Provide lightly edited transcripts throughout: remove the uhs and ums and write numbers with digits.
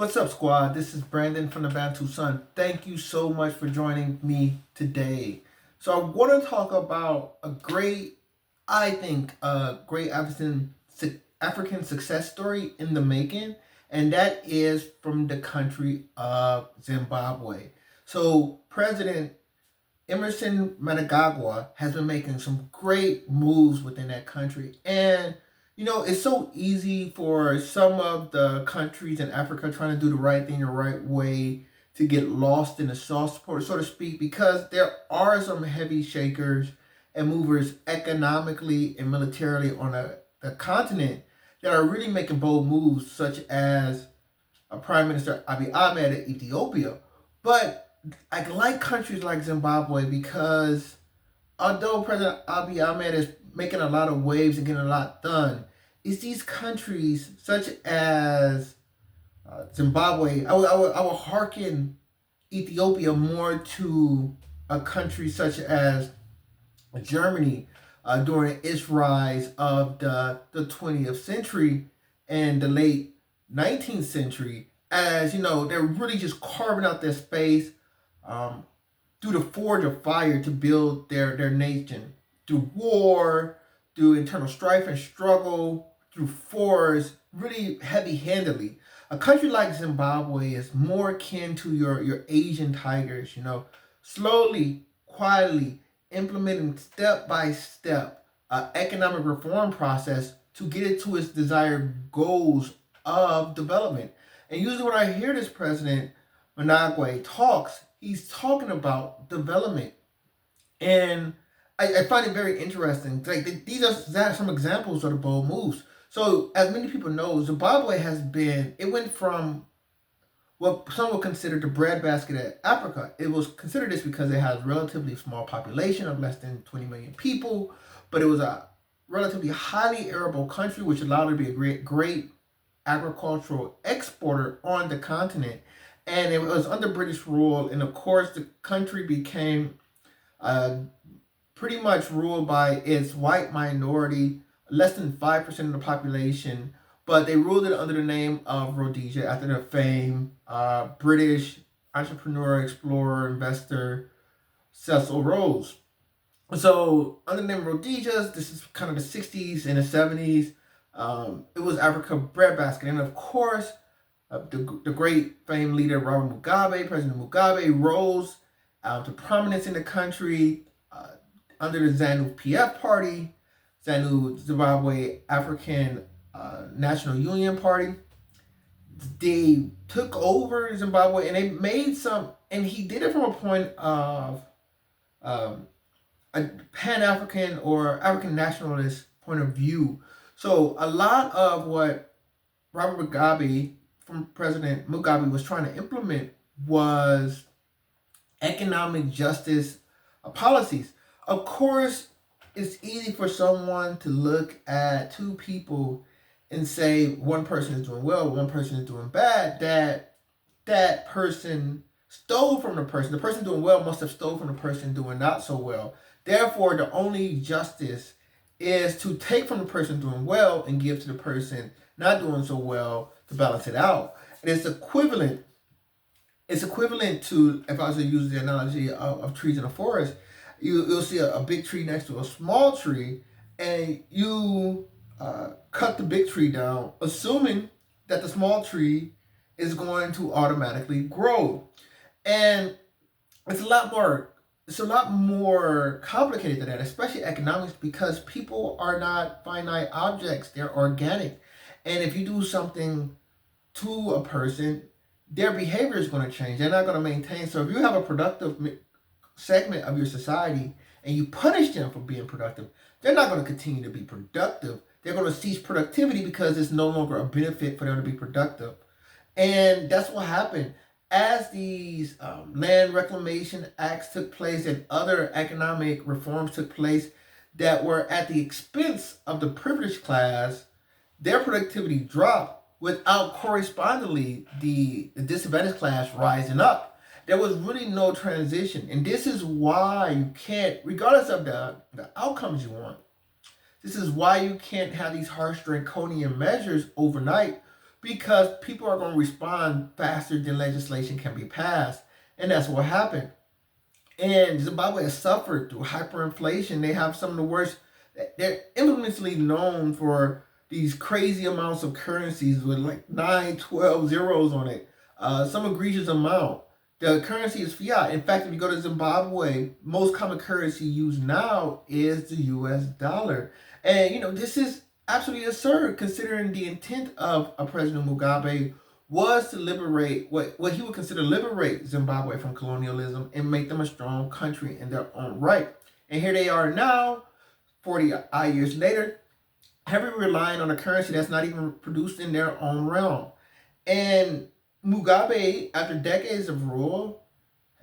What's up, squad? This is Brandon from the Bantu Sun. Thank you so much for joining me today. So, I want to talk about a great African success story in the making, and that is from the country of Zimbabwe. So, President Emerson Mnangagwa has been making some great moves within that country. And, it's so easy for some of the countries in Africa trying to do the right thing the right way to get lost in the sauce, so to speak, because there are some heavy shakers and movers economically and militarily on the continent that are really making bold moves, such as Prime Minister Abiy Ahmed of Ethiopia. But I like countries like Zimbabwe because although President Abiy Ahmed is making a lot of waves and getting a lot done, it's these countries such as Zimbabwe. I will hearken Ethiopia more to a country such as Germany during its rise of the 20th century and the late 19th century, as they're really just carving out their space um, through the forge of fire to build their nation through war, through internal strife and struggle, through force, really heavy handedly. A country like Zimbabwe is more akin to your Asian tigers, slowly, quietly implementing step by step economic reform process to get it to its desired goals of development. And usually when I hear this president Managwe talks, he's talking about development. And I find it very interesting. Like these are some examples of the bold moves. So as many people know, Zimbabwe it went from what some would consider the breadbasket of Africa. It was considered this because it has a relatively small population of less than 20 million people, but it was a relatively highly arable country, which allowed it to be a great agricultural exporter on the continent. And it was under British rule, and of course, the country became uh, pretty much ruled by its white minority, less than 5% of the population, but they ruled it under the name of Rhodesia after the famed British entrepreneur, explorer, investor Cecil Rhodes. So, under the name Rhodesia, this is kind of the 60s and the 70s. It was Africa breadbasket. And of course, the great famed leader Robert Mugabe, President Mugabe, rose to prominence in the country under the ZANU PF party, ZANU Zimbabwe African National Union Party. They took over Zimbabwe and they made and he did it from a point of um, a Pan African or African nationalist point of view. So a lot of what Robert Mugabe, from President Mugabe, was trying to implement was economic justice policies. Of course, it's easy for someone to look at two people and say one person is doing well, one person is doing bad. That person stole from the person. The person doing well must have stole from the person doing not so well. Therefore, the only justice is to take from the person doing well and give to the person not doing so well to balance it out. And it's equivalent. It's equivalent to, if I was to use the analogy of trees in a forest, you'll see a big tree next to a small tree, and you cut the big tree down, assuming that the small tree is going to automatically grow. And it's a lot more it's a lot more complicated than that, especially economics, because people are not finite objects, they're organic. And if you do something to a person, their behavior is going to change. They're not going to maintain. So if you have a productive segment of your society and you punish them for being productive, they're not going to continue to be productive. They're going to cease productivity because it's no longer a benefit for them to be productive. And that's what happened. As these land reclamation acts took place and other economic reforms took place that were at the expense of the privileged class, their productivity dropped without correspondingly the disadvantaged class rising up. There was really no transition. And this is why you can't, regardless of the outcomes you want, this is why you can't have these harsh draconian measures overnight, because people are going to respond faster than legislation can be passed. And that's what happened. And Zimbabwe has suffered through hyperinflation. They have some of the worst. They're infamously known for these crazy amounts of currencies with like 9, 12 zeros on it. Some egregious amount. The currency is fiat. In fact, if you go to Zimbabwe, most common currency used now is the US dollar. And, this is absolutely absurd considering the intent of President Mugabe was to liberate what he would consider liberate Zimbabwe from colonialism and make them a strong country in their own right. And here they are now, 40 odd years later, heavily relying on a currency that's not even produced in their own realm. And Mugabe, after decades of rule,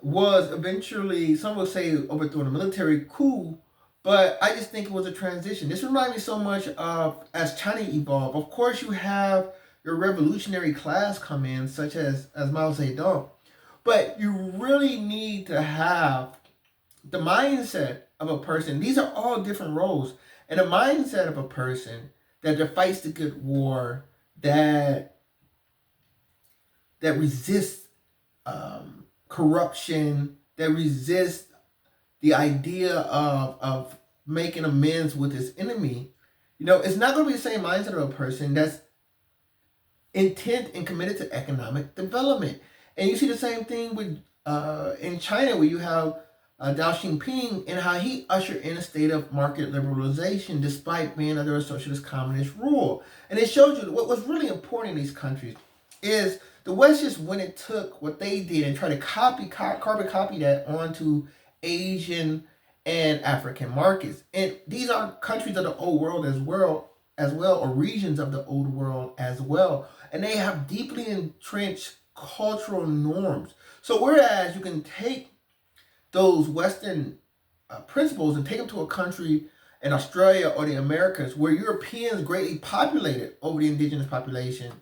was eventually, some would say, overthrown a military coup, but I just think it was a transition. This reminds me so much of as China evolved. Of course, you have your revolutionary class come in, such as Mao Zedong, but you really need to have the mindset of a person. These are all different roles, and the mindset of a person that fights the good war, that resists corruption, that resists the idea of making amends with his enemy. It's not going to be the same mindset of a person that's intent and committed to economic development. And you see the same thing with in China, where you have Deng Xiaoping and how he ushered in a state of market liberalization despite being under a socialist communist rule. And it shows you what was really important in these countries is the West just went and took what they did and tried to carbon copy that onto Asian and African markets. And these are countries of the old world as well, or regions of the old world as well. And they have deeply entrenched cultural norms. So whereas you can take those Western principles and take them to a country in Australia or the Americas where Europeans greatly populated over the indigenous population,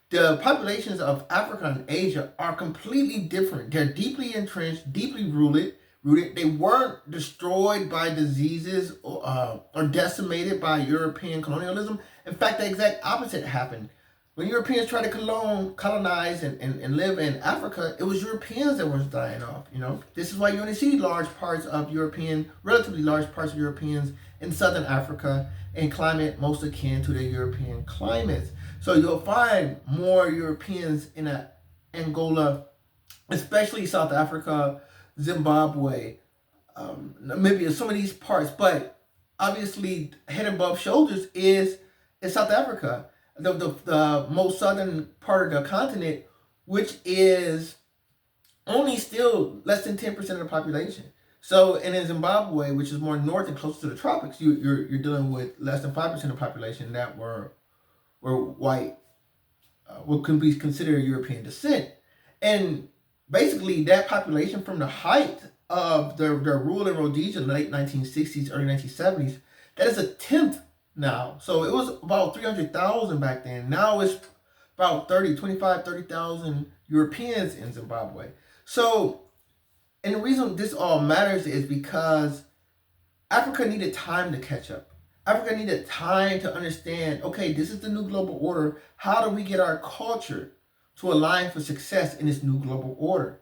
the populations of Africa and Asia are completely different. They're deeply entrenched, deeply rooted. They weren't destroyed by diseases or decimated by European colonialism. In fact, the exact opposite happened. When Europeans tried to colonize and live in Africa, it was Europeans that was dying off. This is why you only see relatively large parts of Europeans in southern Africa in climate most akin to the European climates. So you'll find more Europeans in Angola, especially South Africa, Zimbabwe, Namibia, some of these parts. But obviously, head above shoulders is South Africa, the most southern part of the continent, which is only still less than 10% of the population. So, and in Zimbabwe, which is more north and closer to the tropics, you're dealing with less than 5% of the population that were white, what could be considered European descent. And basically, that population from the height of their rule in Rhodesia in the late 1960s, early 1970s, that is a tenth now. So it was about 300,000 back then. Now it's about 30,000 Europeans in Zimbabwe. So, and the reason this all matters is because Africa needed time to catch up. Africa needed time to understand, okay, this is the new global order. How do we get our culture to align for success in this new global order?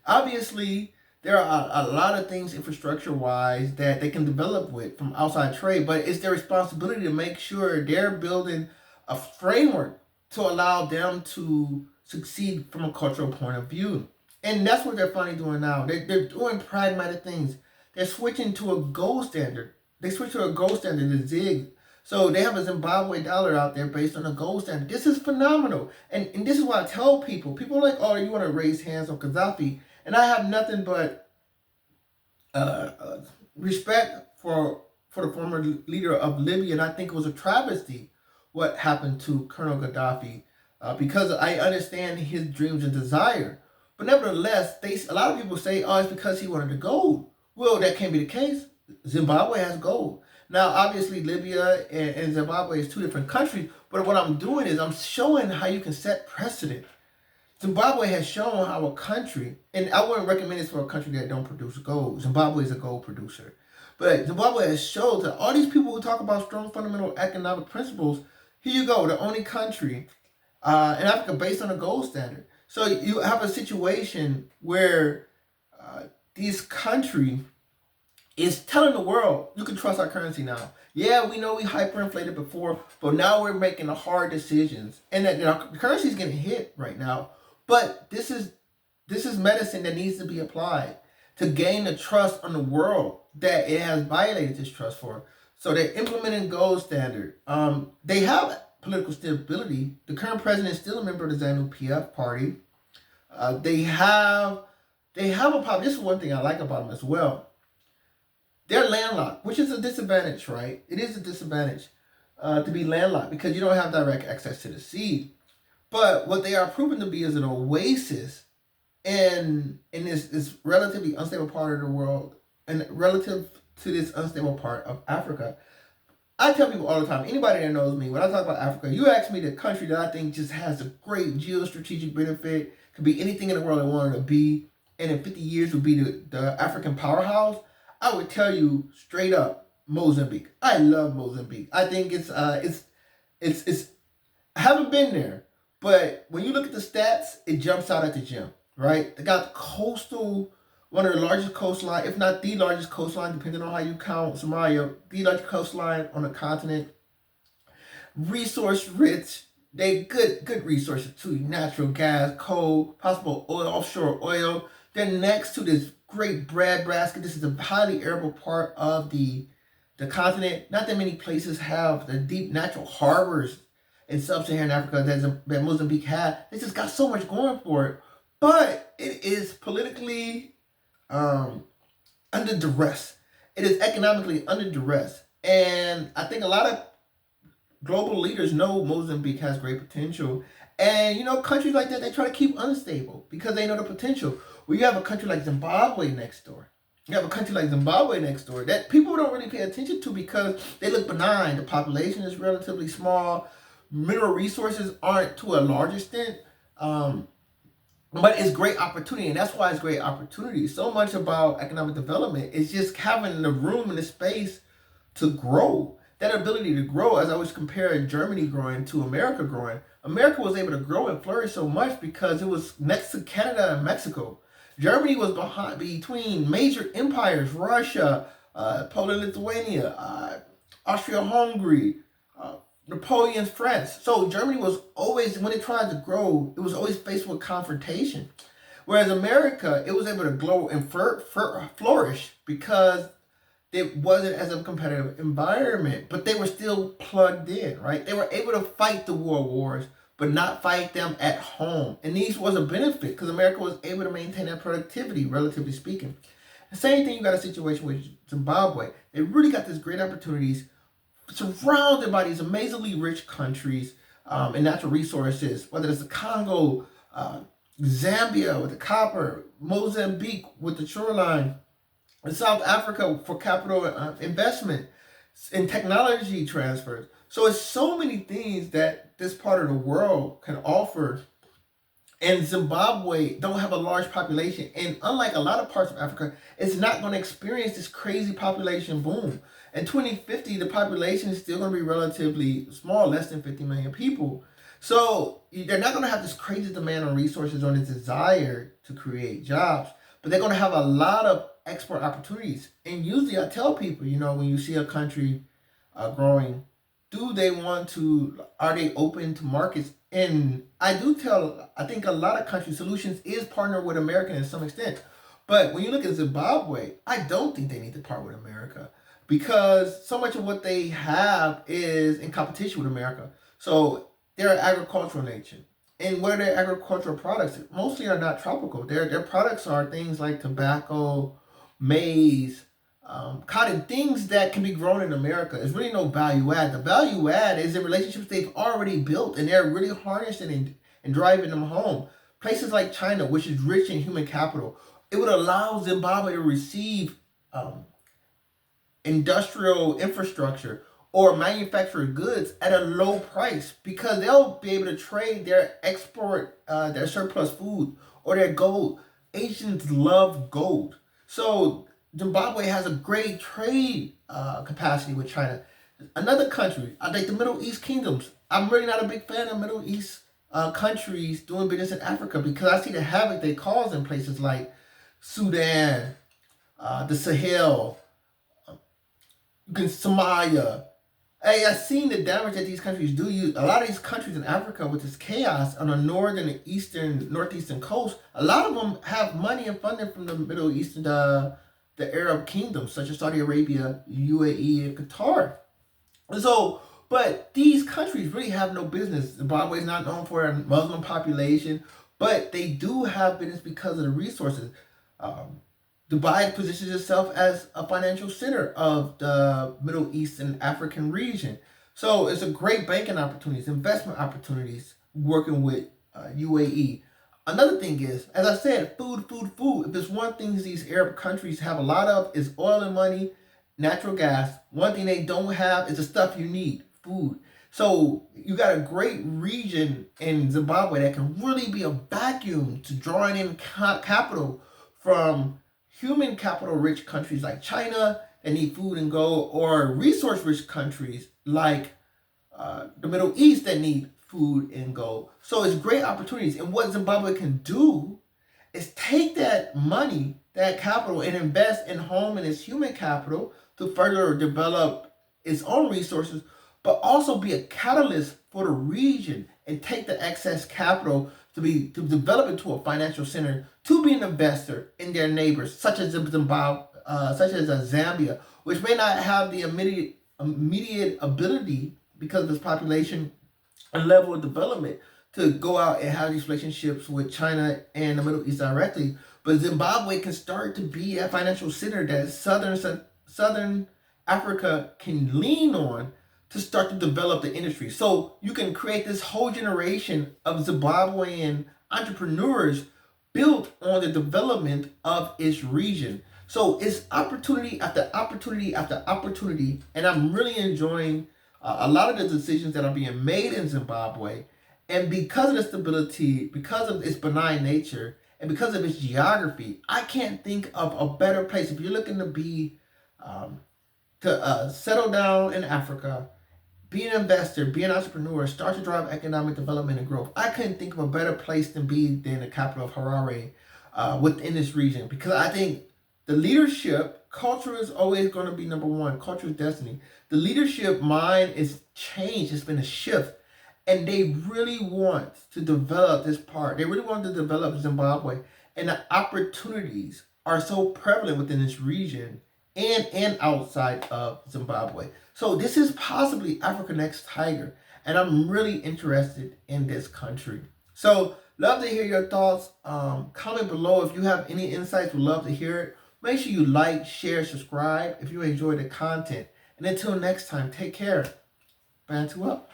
Obviously, there are a lot of things infrastructure-wise that they can develop with from outside trade, but it's their responsibility to make sure they're building a framework to allow them to succeed from a cultural point of view. And that's what they're finally doing now. They're doing pragmatic things. They're switching to a gold standard. They switch to a gold standard, the ZIG. So they have a Zimbabwe dollar out there based on a gold standard. This is phenomenal. And this is why I tell people are like, oh, you want to raise hands on Gaddafi. And I have nothing but respect for the former leader of Libya. And I think it was a travesty what happened to Colonel Gaddafi because I understand his dreams and desire. But nevertheless, a lot of people say, oh, it's because he wanted the gold. Well, that can't be the case. Zimbabwe has gold. Now, obviously, Libya and Zimbabwe is two different countries, but what I'm doing is I'm showing how you can set precedent. Zimbabwe has shown how a country, and I wouldn't recommend this for a country that don't produce gold. Zimbabwe is a gold producer. But Zimbabwe has shown that all these people who talk about strong fundamental economic principles, here you go, the only country in Africa based on a gold standard. So you have a situation where uh, this country is telling the world you can trust our currency now. Yeah, we know we hyperinflated before, but now we're making the hard decisions, and that the currency is getting hit right now. But this is medicine that needs to be applied to gain the trust on the world that it has violated this trust for. So they're implementing gold standard. They have political stability. The current president is still a member of the ZANU-PF party. They have a problem. This is one thing I like about them as well. They're landlocked, which is a disadvantage, right? It is a disadvantage to be landlocked because you don't have direct access to the sea. But what they are proven to be is an oasis in this relatively unstable part of the world and relative to this unstable part of Africa. I tell people all the time, anybody that knows me, when I talk about Africa, you ask me the country that I think just has a great geostrategic benefit, could be anything in the world I wanted to be, and in 50 years would be the African powerhouse, I would tell you straight up, Mozambique. I love Mozambique. I think it's I haven't been there, but when you look at the stats, it jumps out at the gym, right? They got coastal, one of the largest coastline, if not the largest coastline, depending on how you count Somalia, the largest coastline on the continent. Resource rich. They good resources too. Natural gas, coal, possible oil, offshore oil. They're next to this great bread basket. This is a highly arable part of the continent. Not that many places have the deep natural harbors in sub-Saharan Africa that Mozambique had. They just got so much going for it. But it is politically under duress. It is economically under duress. And I think a lot of global leaders know Mozambique has great potential. And countries like that, they try to keep unstable because they know the potential. Well, you have a country like Zimbabwe next door. You have a country like Zimbabwe next door that people don't really pay attention to because they look benign. The population is relatively small. Mineral resources aren't to a large extent. But it's great opportunity, and that's why it's great opportunity. So much about economic development is just having the room and the space to grow. That ability to grow, as I always compare Germany growing to America growing. America was able to grow and flourish so much because it was next to Canada and Mexico. Germany was between major empires, Russia, Poland, Lithuania, Austria-Hungary, Napoleon's France. So Germany was always, when it tried to grow, it was always faced with confrontation. Whereas America, it was able to grow and flourish because it wasn't as a competitive environment, but they were still plugged in, right? They were able to fight the world wars, but not fight them at home. And these was a benefit because America was able to maintain that productivity, relatively speaking. The same thing, you got a situation with Zimbabwe. They really got these great opportunities surrounded by these amazingly rich countries and natural resources, whether it's the Congo, Zambia with the copper, Mozambique with the shoreline, and South Africa for capital investment and technology transfers. So it's so many things that this part of the world can offer. And Zimbabwe don't have a large population. And unlike a lot of parts of Africa, it's not going to experience this crazy population boom. In 2050, the population is still going to be relatively small, less than 50 million people. So they're not going to have this crazy demand on resources or this desire to create jobs, but they're going to have a lot of export opportunities. And usually I tell people, when you see a country growing, are they open to markets? And I think a lot of country solutions is partner with America to some extent. But when you look at Zimbabwe, I don't think they need to partner with America because so much of what they have is in competition with America. So they're an agricultural nation. And what are their agricultural products? Mostly are not tropical. Their products are things like tobacco, maize, cotton, things that can be grown in America. There's really no value add. The value add is the relationships they've already built, and they're really harnessing and driving them home. Places like China, which is rich in human capital, it would allow Zimbabwe to receive industrial infrastructure or manufacture goods at a low price because they'll be able to trade their their surplus food or their gold. Asians love gold. So Zimbabwe has a great trade capacity with China. Another country, I think the Middle East kingdoms. I'm really not a big fan of Middle East countries doing business in Africa, because I see the havoc they cause in places like Sudan, the Sahel, Somalia. Hey, I've seen the damage that these countries do. A lot of these countries in Africa with this chaos on the northern and northeastern coast, a lot of them have money and funding from the Middle East and the Arab kingdoms, such as Saudi Arabia, UAE, and Qatar. And so, but these countries really have no business. Zimbabwe is not known for a Muslim population, but they do have business because of the resources. Um, Dubai positions itself as a financial center of the Middle East and African region. So it's a great banking opportunities, investment opportunities working with UAE. Another thing is, as I said, food, food, food. If there's one thing these Arab countries have a lot of, is oil and money, natural gas. One thing they don't have is the stuff you need, food. So you got a great region in Zimbabwe that can really be a vacuum to drawing in capital from human capital rich countries like China that need food and gold, or resource rich countries like the Middle East that need food and gold. So it's great opportunities. And what Zimbabwe can do is take that money, that capital, and invest in home and its human capital to further develop its own resources, but also be a catalyst for the region and take the excess capital to develop into a financial center, to be an investor in their neighbors, such as Zimbabwe, such as Zambia, which may not have the immediate ability because of its population and level of development to go out and have these relationships with China and the Middle East directly. But Zimbabwe can start to be a financial center that Southern Africa can lean on to start to develop the industry. So you can create this whole generation of Zimbabwean entrepreneurs built on the development of its region. So it's opportunity after opportunity after opportunity, and I'm really enjoying a lot of the decisions that are being made in Zimbabwe. And because of the stability, because of its benign nature, and because of its geography, I can't think of a better place. If you're looking to be settle down in Africa, be an investor, be an entrepreneur, start to drive economic development and growth, I couldn't think of a better place to be than the capital of Harare within this region. Because I think the leadership, culture is always going to be number one. Culture is destiny. The leadership mind is changed. It's been a shift. And they really want to develop this part. They really want to develop Zimbabwe. And the opportunities are so prevalent within this region and outside of Zimbabwe. So this is possibly Africa's next tiger. And I'm really interested in this country. So love to hear your thoughts. Comment below if you have any insights. We'd love to hear it. Make sure you like, share, subscribe if you enjoy the content. And until next time, take care. Bantu up.